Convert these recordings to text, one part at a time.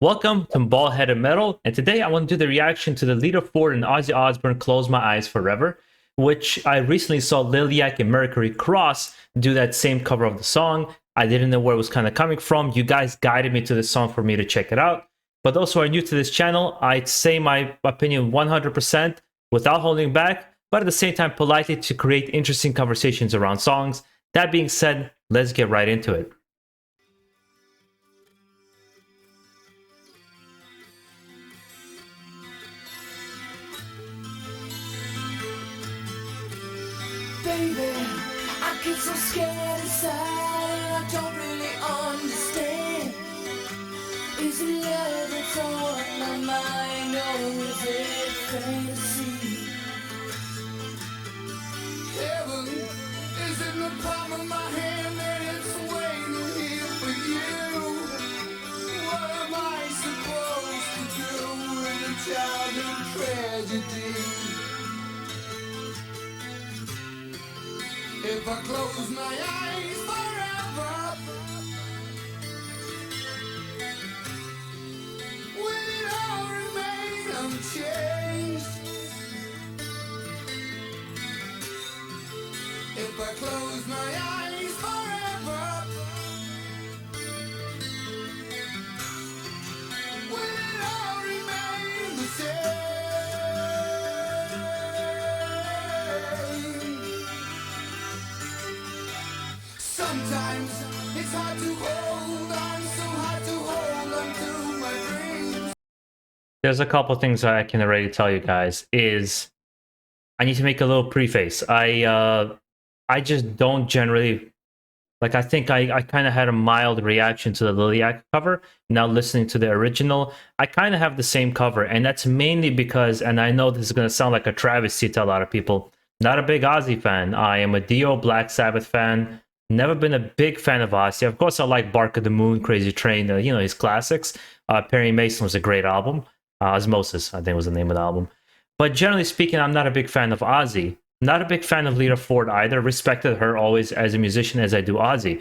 Welcome to BaldHeaded Metal, and today I want to do the reaction to the Lita Ford and Ozzy Osbourne Close My Eyes Forever, which I recently saw Liliac and Mercury Cross do that same cover of the song. I didn't know where it was kind of coming from. You guys guided me to this song for me to check it out. But those who are new to this channel, I'd say my opinion 100% without holding back, but at the same time politely to create interesting conversations around songs. That being said, let's get right into it. Baby, I get so scared inside, I don't really understand. Is it love that's on my mind, or is it fantasy? Heaven is in the palm of my hand, and it's waiting here for you. What am I supposed to do in a childhood tragedy? If I close my eyes forever, will it all remain unchanged? If I close my eyes forever, will it all remain the same? Sometimes it's hard to hold on, so hard to hold on to my dreams. There's a couple things I can already tell you guys is I need to make a little preface. I just don't generally like. I think I kind of had a mild reaction to the Liliac cover. Now listening to the original, I kind of have the same cover, and that's mainly because, and I know this is going to sound like a travesty to a lot of people, not a big Ozzy fan. I am a Dio Black Sabbath fan. Never been a big fan of Ozzy. Of course, I like Bark of the Moon, Crazy Train, his classics. Perry Mason was a great album. Osmosis, I think was the name of the album. But generally speaking, I'm not a big fan of Ozzy. Not a big fan of Lita Ford either. Respected her always as a musician as I do Ozzy.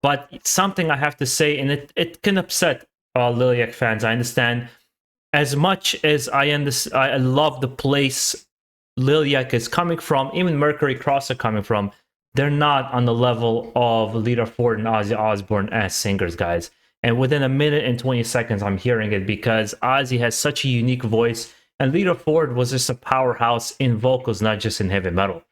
But something I have to say, and it can upset Liliac fans, I understand. As much as I love the place Liliac is coming from, even Mercury Cross are coming from, they're not on the level of Lita Ford and Ozzy Osbourne as singers, guys. And within a minute and 20 seconds, I'm hearing it because Ozzy has such a unique voice, and Lita Ford was just a powerhouse in vocals, not just in heavy metal.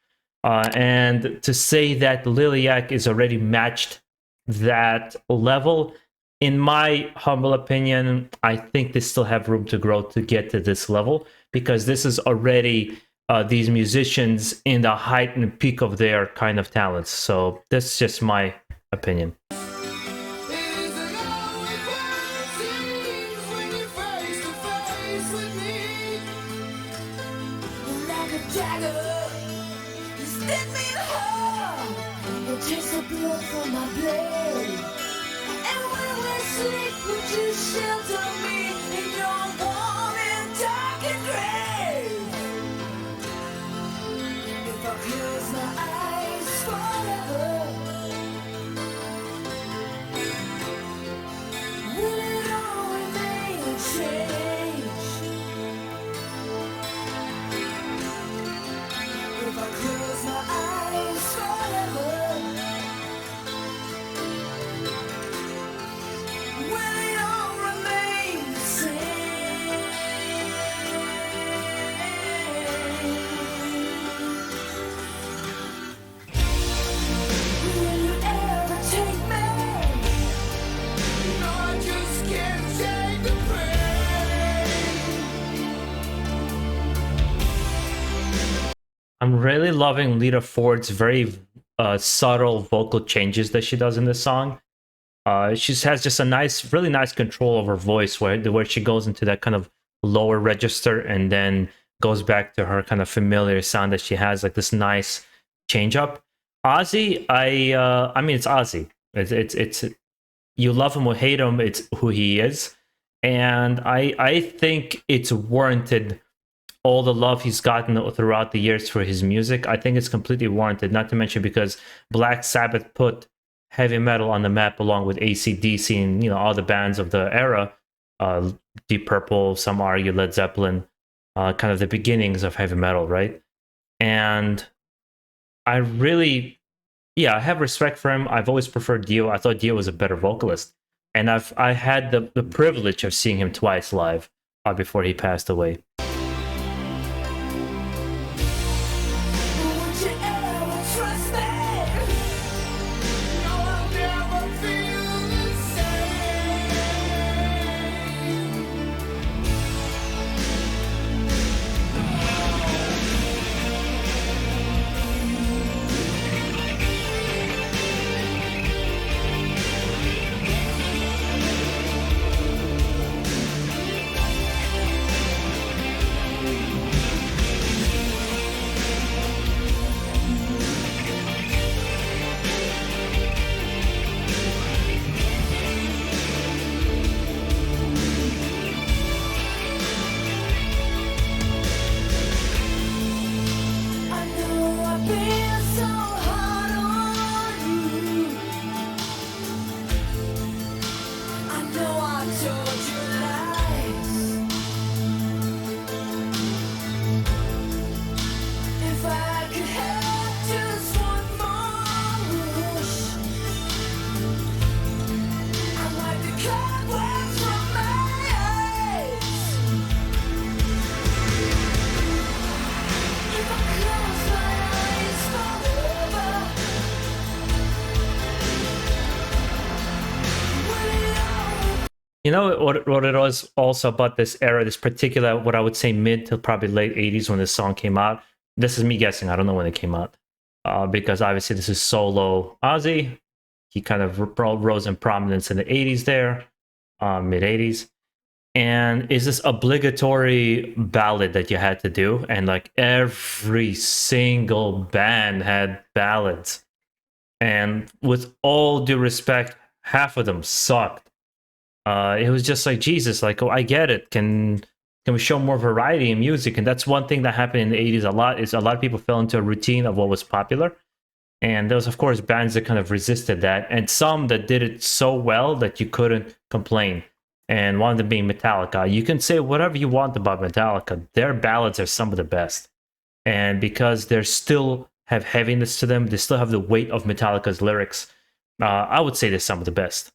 And to say that Liliac is already matched that level, in my humble opinion, I think they still have room to grow to get to this level, because this is already these musicians in the height and peak of their kind of talents. So that's just my opinion. Shelter me in your warm and dark and grave. If I close my eyes forever, will it all remain unchanged? If I close my eyes forever, will it all remain the same? Will you ever take me? No, I just can't take the pain. I'm really loving Lita Ford's very subtle vocal changes that she does in this song. She has just a nice, really nice control of her voice where she goes into that kind of lower register and then goes back to her kind of familiar sound that she has, like this nice change up. Ozzy, I mean, it's Ozzy. It's you love him or hate him, it's who he is, and I think it's warranted all the love he's gotten throughout the years for his music. I think it's completely warranted, not to mention because Black Sabbath put heavy metal on the map along with AC/DC and, you know, all the bands of the era. Deep Purple, some argue Led Zeppelin, kind of the beginnings of heavy metal, right? And I really, yeah, I have respect for him. I've always preferred Dio. I thought Dio was a better vocalist, and I had the privilege of seeing him twice live before he passed away. Would you ever trust me? No, I'll never feel the same. I know I've been so hard on you. I know I told you lies. If I could have just one more wish, I'd like to cut words from my eyes. If I close my eyes forever, will it all You know what it was also about this era, this particular, what I would say mid to probably late 80s when this song came out. This is me guessing. I don't know when it came out. Because obviously this is solo Ozzy. He kind of rose in prominence in the 80s there, mid 80s. And is this obligatory ballad that you had to do? And like every single band had ballads. And with all due respect, half of them sucked. It was just like, Jesus, like, oh, I get it. Can we show more variety in music? And that's one thing that happened in the 80s a lot, is a lot of people fell into a routine of what was popular. And there was, of course, bands that kind of resisted that, and some that did it so well that you couldn't complain. And one of them being Metallica. You can say whatever you want about Metallica. Their ballads are some of the best. And because they still have heaviness to them, they still have the weight of Metallica's lyrics. I would say they're some of the best.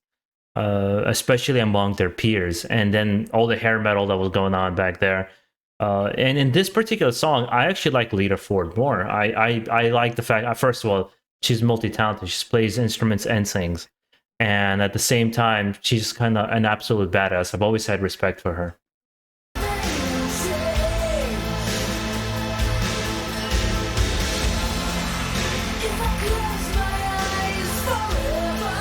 Especially among their peers, and then all the hair metal that was going on back there. And in this particular song, I actually like Lita Ford more. I like the fact, first of all, she's multi-talented. She plays instruments and sings, and at the same time, she's kind of an absolute badass. I've always had respect for her. if I close my eyes forever,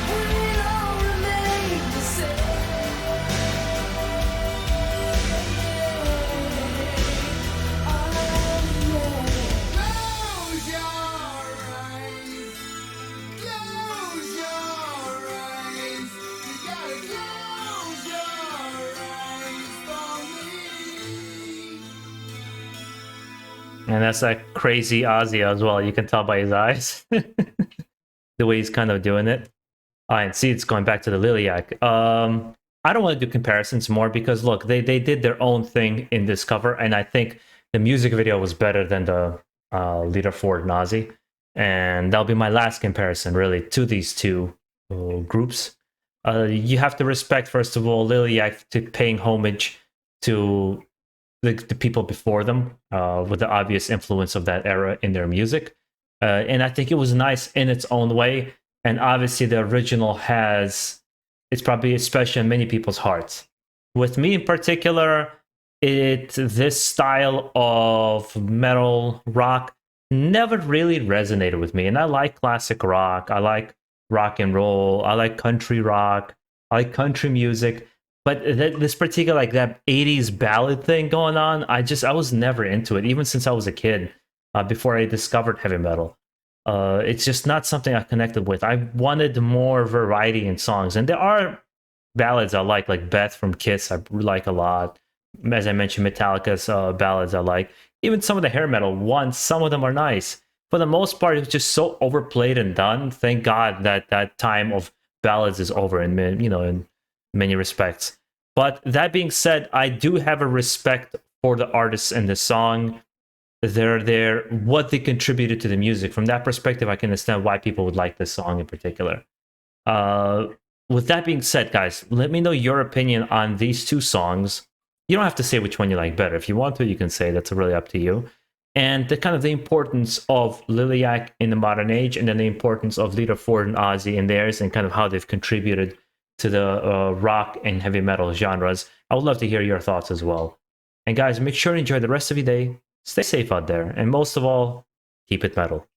will it all remain the same? Close your eyes. Close your eyes. You gotta close your eyes for me. And that's that crazy Ozzy as well. You can tell by his eyes, the way he's kind of doing it. And see, it's going back to the Liliac. I don't want to do comparisons more because look, they did their own thing in this cover, and I think the music video was better than the Lita Ford and Ozzy. And that'll be my last comparison, really, to these two groups. You have to respect, first of all, Liliac to paying homage to the people before them, with the obvious influence of that era in their music. And I think it was nice in its own way. And obviously, the original it's probably special in many people's hearts. With me in particular, this style of metal rock never really resonated with me. And I like classic rock. I like rock and roll. I like country rock. I like country music. But this particular, like that 80s ballad thing going on, I was never into it, even since I was a kid, before I discovered heavy metal. It's just not something I connected with. I wanted more variety in songs. And there are ballads I like Beth from Kiss, I like a lot. As I mentioned, Metallica's ballads I like. Even some of the hair metal ones, some of them are nice. for the most part, it's just so overplayed and done. Thank God that that time of ballads is over in in many respects. But that being said, I do have a respect for the artists in the song. They're there, what they contributed to the music. From that perspective, I can understand why people would like this song in particular. Uh, with that being said, guys, let me know your opinion on these two songs. You don't have to say which one you like better. If you want to, you can say. That's really up to you. And the kind of the importance of Liliac in the modern age, and then the importance of Lita Ford and Ozzy in theirs, and kind of how they've contributed to the rock and heavy metal genres. I would love to hear your thoughts as well. And guys, make sure to enjoy the rest of your day. Stay safe out there, and most of all, keep it metal.